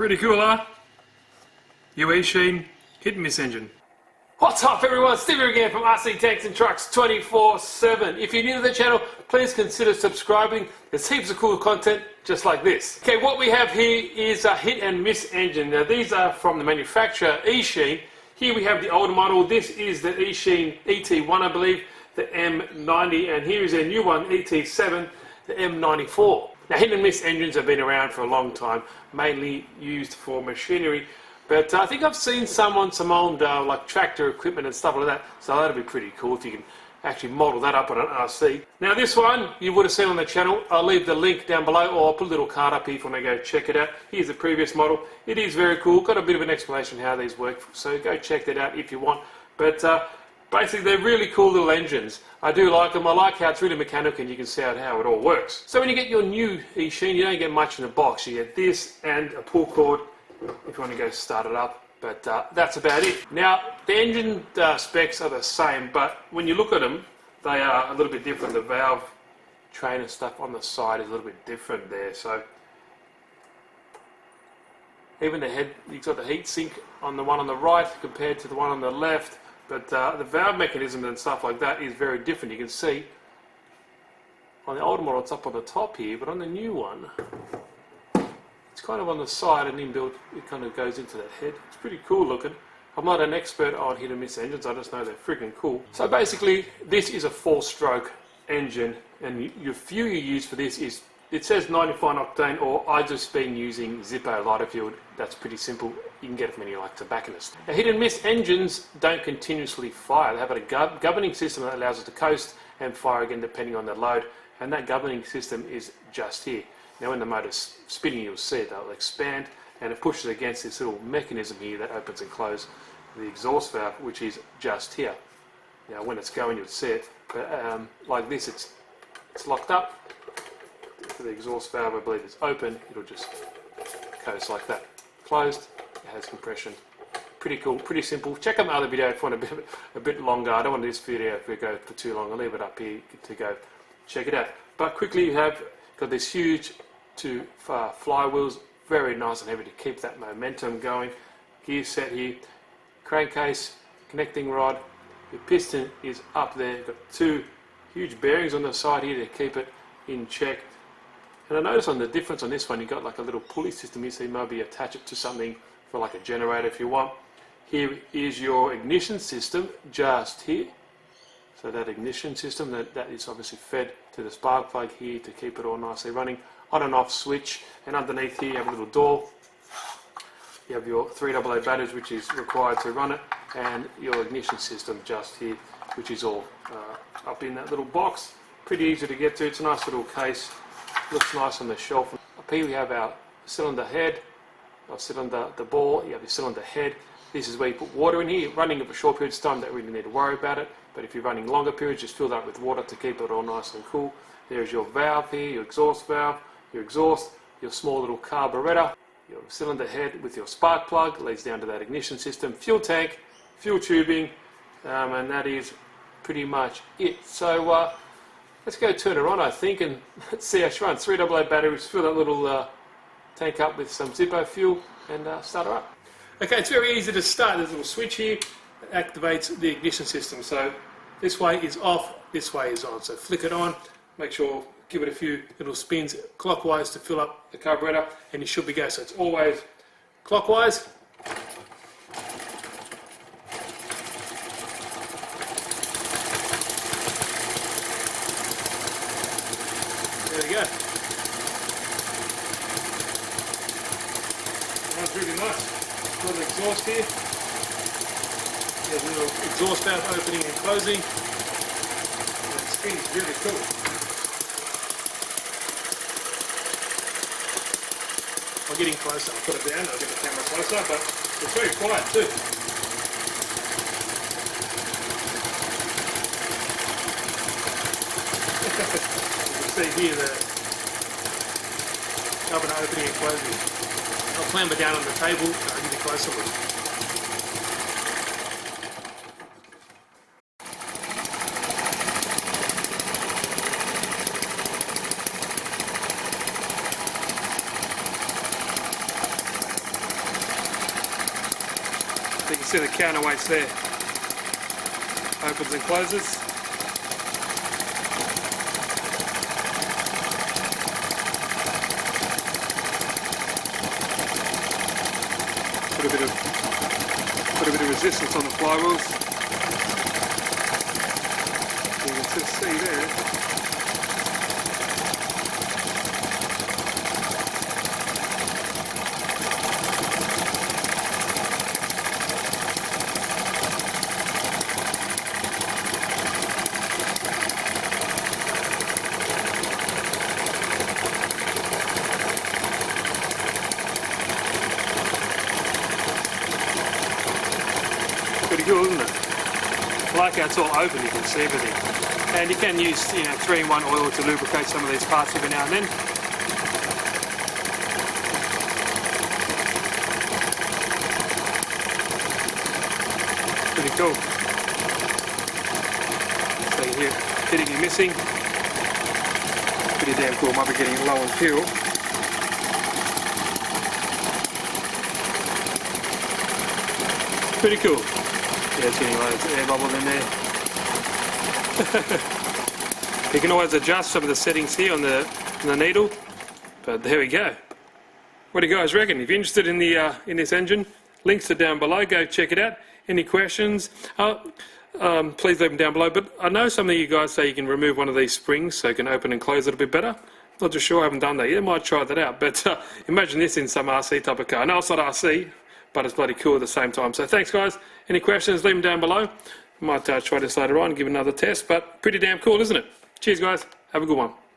Pretty cool, huh? Your Eachine hit and miss engine. What's up everyone, Steve here again from RC Tanks and Trucks 24/7. If you're new to the channel, please consider subscribing. There's heaps of cool content just like this. Okay, what we have here is a hit and miss engine. Now these are from the manufacturer Eachine. Here we have the older model. This is the Eachine ET1 I believe, the M90, and here is a new one, ET7, the M94. Now hit and miss engines have been around for a long time, mainly used for machinery. But I think I've seen some on some old like tractor equipment and stuff like that, so that'd be pretty cool if you can actually model that up on an RC. Now this one you would have seen on the channel. I'll leave the link down below, or I'll put a little card up here if you want to go check it out. Here's the previous model. It is very cool, got a bit of an explanation how these work, so go check that out if you want. But basically they're really cool little engines. I do like them. I like how it's really mechanical and you can see how it all works. So when you get your new Eachine, you don't get much in the box. You get this and a pull cord if you want to go start it up, but that's about it. Now the engine specs are the same, but when you look at them they are a little bit different. The valve train and stuff on the side is a little bit different there, so even the head, you've got the heat sink on the one on the right compared to the one on the left, but the valve mechanism and stuff like that is very different. You can see on the older model it's up on the top here, but on the new one it's kind of on the side and inbuilt, it kind of goes into that head. It's pretty cool looking. I'm not an expert on hit and miss engines, I just know they're freaking cool. So basically this is a 4-stroke engine, and your fuel you use for this is, it says 95 octane, or I just been using Zippo lighter fuel. That's pretty simple. You can get it from any like tobacconist. Now, hit and miss engines don't continuously fire. They have a governing system that allows it to coast and fire again depending on the load, and that governing system is just here. Now when the motor's spinning you'll see it, they'll expand and it pushes against this little mechanism here that opens and closes the exhaust valve, which is just here. Now when it's going you'll see it, but like this it's locked up. For the exhaust valve I believe is open, it'll just coast like that. Closed, it has compression. Pretty cool, pretty simple. Check out my other video if you want a bit longer. I don't want this video to go for too long. I'll leave it up here to go check it out. But quickly you have got this huge two flywheels, very nice and heavy to keep that momentum going. Gear set here, crankcase, connecting rod, your piston is up there. You've got 2 huge bearings on the side here to keep it in check. And I noticed on the difference on this one, you've got like a little pulley system here, so you maybe attach it to something for like a generator if you want. Here is your ignition system just here. So that ignition system, that is obviously fed to the spark plug here to keep it all nicely running. On and off switch, and underneath here you have a little door. You have your 3 AA batteries which is required to run it, and your ignition system just here, which is all up in that little box. Pretty easy to get to. It's a nice little case, looks nice on the shelf. Up here we have our cylinder head, our cylinder the ball, you have your cylinder head. This is where you put water in here. Running it for short periods of time, don't really need to worry about it. But if you're running longer periods, just fill that up with water to keep it all nice and cool. There's your valve here, your exhaust valve, your exhaust, your small little carburetor, your cylinder head with your spark plug, leads down to that ignition system, fuel tank, fuel tubing, and that is pretty much it. So let's go turn her on I think, and let's see how she runs. 3 AA batteries, fill that little tank up with some Zippo fuel and start her up. Okay, it's very easy to start. There's a little switch here that activates the ignition system. So this way is off, this way is on. So flick it on, make sure, give it a few little spins clockwise to fill up the carburetor, and you should be go. So it's always clockwise. There we go. Runs really nice. Got the exhaust here. There's a little exhaust valve opening and closing. And it spins really cool. I'm getting closer. I'll put it down. I'll get the camera closer, but it's very quiet too. You can see here the oven opening and closing. I'll clamber down on the table. I'll give you a closer look. you can see the counterweights there. Opens and closes. Put a bit of resistance on the flywheels. You can just see there. Pretty cool, isn't it? I like how it's all open, you can see everything. And you can use, 3-in-1 oil to lubricate some of these parts every now and then. Pretty cool. So you hear hitting and missing. Pretty damn cool. Might be getting low on fuel. Pretty cool. Yeah, it's getting loads of air bubble in there. You can always adjust some of the settings here on the needle, but there we go. What do you guys reckon? If you're interested in the in this engine, links are down below. Go check it out. Any questions? Please leave them down below. But I know some of you guys say you can remove one of these springs so you can open and close it a bit better. Not too sure. I haven't done that yet. I might try that out. But imagine this in some RC type of car. No, it's not RC, but it's bloody cool at the same time. So thanks, guys. Any questions, leave them down below. Might try this later on, give another test, but pretty damn cool, isn't it? Cheers, guys. Have a good one.